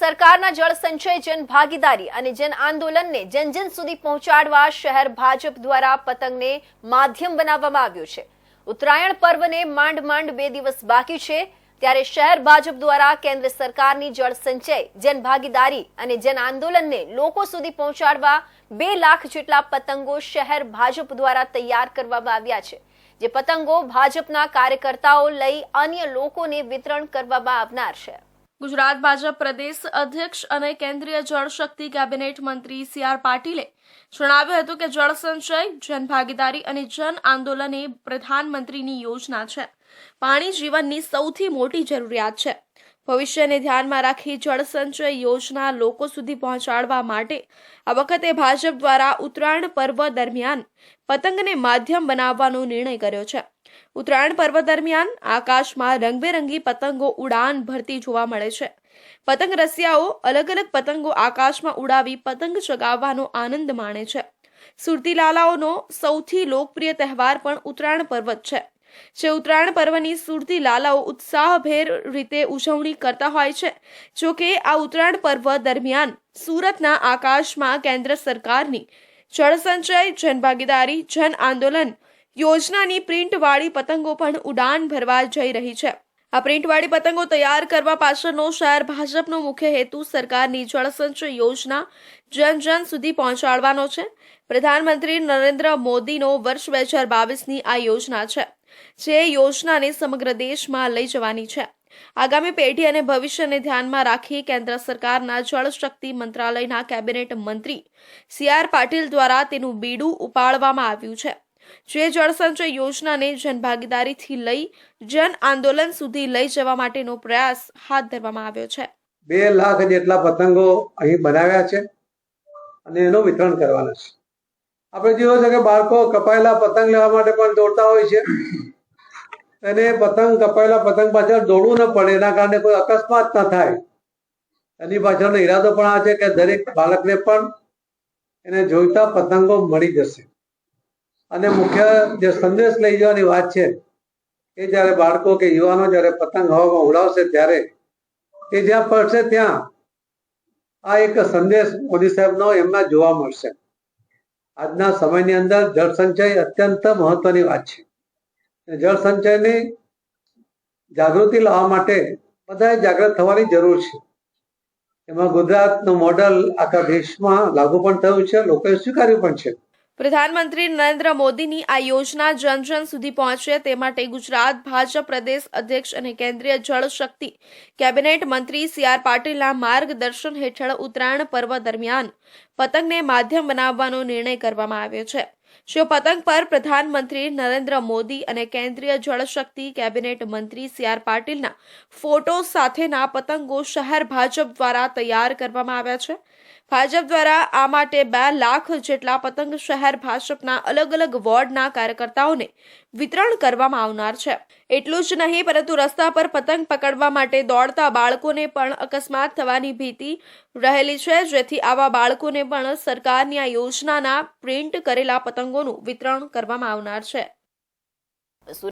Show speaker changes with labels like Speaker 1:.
Speaker 1: સરકારના જળ સંચય જન ભાગીદારી અને જન આંદોલનને જન જન સુધી પહોંચાડવા શહેર ભાજપ દ્વારા પતંગને માધ્યમ બનાવવામાં આવ્યું છે। ઉત્તરાયણ પર્વને માંડ 2 દિવસ બાકી છે, ત્યારે શહેર ભાજપ દ્વારા કેન્દ્ર સરકારની જળ સંચય જન ભાગીદારી અને જન આંદોલનને લોકો સુધી પહોંચાડવા 2 લાખ જેટલા પતંગો શહેર ભાજપ દ્વારા તૈયાર કરવામાં આવ્યા છે, જે પતંગો ભાજપના કાર્યકર્તાઓ લઈ અન્ય લોકોને વિતરણ કરવામાં આવનાર છે।
Speaker 2: ગુજરાત ભાજપ પ્રદેશ અધ્યક્ષ અને કેન્દ્રીય જળ શક્તિ કેબિનેટ મંત્રી સી.આર. પાટીલે જણાવ્યું હતું કે જળ સંચય જન ભાગીદારી અને જન આંદોલન એ પ્રધાનમંત્રીની યોજના છે। પાણી જીવનની સૌથી મોટી જરૂરિયાત છે। ભવિષ્યને ધ્યાનમાં રાખી જળ સંચય યોજના લોકો સુધી પહોંચાડવા માટે આ વખતે ભાજપ દ્વારા ઉત્તરાયણ પર્વ દરમિયાન પતંગને માધ્યમ બનાવવાનો નિર્ણય કર્યો છે। ઉત્તરાયણ પર્વ દરમિયાન આકાશમાં રંગબેરંગી પતંગો ઉડાન ભરતી જોવા મળે છે। પતંગ રસિયાઓ અલગ અલગ પતંગો આકાશમાં ઉડાવી પતંગ ચગાવવાનો આનંદ માણે છે। સુરતી લાલાઓનો સૌથી લોકપ્રિય તહેવાર પણ ઉત્તરાયણ પર્વ છે, જે ઉત્તરાયણ પર્વની સુરતી લાલાઓ ઉત્સાહભેર રીતે ઉજવણી કરતા હોય છે। જો કે આ ઉત્તરાયણ પર્વ દરમિયાન સુરતના આકાશમાં કેન્દ્ર સરકારની જળ સંચય જન ભાગીદારી જન આંદોલન યોજનાની પ્રિન્ટવાળી પતંગો પણ ઉડાન ભરવા જઈ રહી છે। આ પ્રિન્ટવાળી પતંગો તૈયાર કરવા પાછળનો શહેર ભાજપનો મુખ્ય હેતુ સરકારની જળ સંચય યોજના જન જન સુધી પહોંચાડવાનો છે। પ્રધાનમંત્રી નરેન્દ્ર મોદીનો વર્ષ 2022ની આ યોજના છે, જે યોજનાને સમગ્ર દેશમાં લઈ જવાની છે। આગામી પેઢી અને ભવિષ્યને ધ્યાનમાં રાખી કેન્દ્ર સરકારના જળ શક્તિ મંત્રાલયના કેબિનેટ મંત્રી સી.આર. પાટીલ દ્વારા તેનું બીડું ઉપાડવામાં આવ્યું છે, જે જળ સંચય યોજનાને જન ભાગીદારીથી લઈ જન આંદોલન સુધી લઈ જવા માટેનો પ્રયાસ હાથ ધરવામાં આવ્યો છે।
Speaker 3: 2 લાખ જેટલા પતંગો અહીં બનાવ્યા છે અને એનું વિતરણ કરવાના છે। આપણે જોયું છે કે બાળકો કપાયેલા પતંગ લેવા માટે પણ દોડતા હોય છે, અને કપાયેલા પતંગ પાછળ દોડવું ન પડે, એના કારણે કોઈ અકસ્માત ન થાય, એની પાછળનો ઈરાદો પણ આ છે કે દરેક બાળકને પણ એને જોઈતા પતંગો મળી જશે। અને મુખ્ય જે સંદેશ લઈ જવાની વાત છે એ જ્યારે બાળકો કે યુવાનો જ્યારે પતંગ હવામાં ઉડાવશે ત્યારે એ જ્યાં પડશે ત્યાં આ એક સંદેશ મોદી સાહેબનો એમના જોવા મળશે। આજના સમયની અંદર જળ સંચય અત્યંત મહત્વની વાત છે। જળ સંચયની જાગૃતિ લાવવા માટે બધાએ જાગૃત થવાની જરૂર છે। એમાં ગુજરાતનું મોડલ આખા દેશમાં લાગુ પણ થયું છે, લોકોએ સ્વીકાર્યું પણ છે।
Speaker 2: પ્રધાનમંત્રી નરેન્દ્ર મોદીની આ યોજના જન જન સુધી પહોંચે તે માટે ગુજરાત ભાજપ પ્રદેશ અધ્યક્ષ અને કેન્દ્રીય જળ શક્તિ કેબિનેટ મંત્રી સી.આર. પાટીલના માર્ગદર્શન હેઠળ ઉત્તરાયણ પર્વ દરમિયાન પતંગને માધ્યમ બનાવવાનો નિર્ણય કરવામાં આવ્યો છે। જો પતંગ પર પ્રધાનમંત્રી નરેન્દ્ર મોદી અને કેન્દ્રીય જળ શક્તિ કેબિનેટ મંત્રી સી.આર. પાટીલના ફોટો સાથેના પતંગો શહેર ભાજપ દ્વારા તૈયાર કરવામાં આવ્યા છે। ભાજપ દ્વારા આ માટે 2 લાખ જેટલા પતંગ શહેર ભાજપના અલગ અલગ વોર્ડના કાર્યકર્તાઓને વિતરણ કરવામાં આવનાર છે। એટલું જ નહીં, પરંતુ રસ્તા પર પતંગ પકડવા માટે દોડતા બાળકોને પણ અકસ્માત થવાની ભીતિ રહેલી છે, જેથી આવા બાળકોને પણ સરકારની આ યોજનાના પ્રિન્ટ કરેલા પતંગોનું વિતરણ કરવામાં આવનાર છે।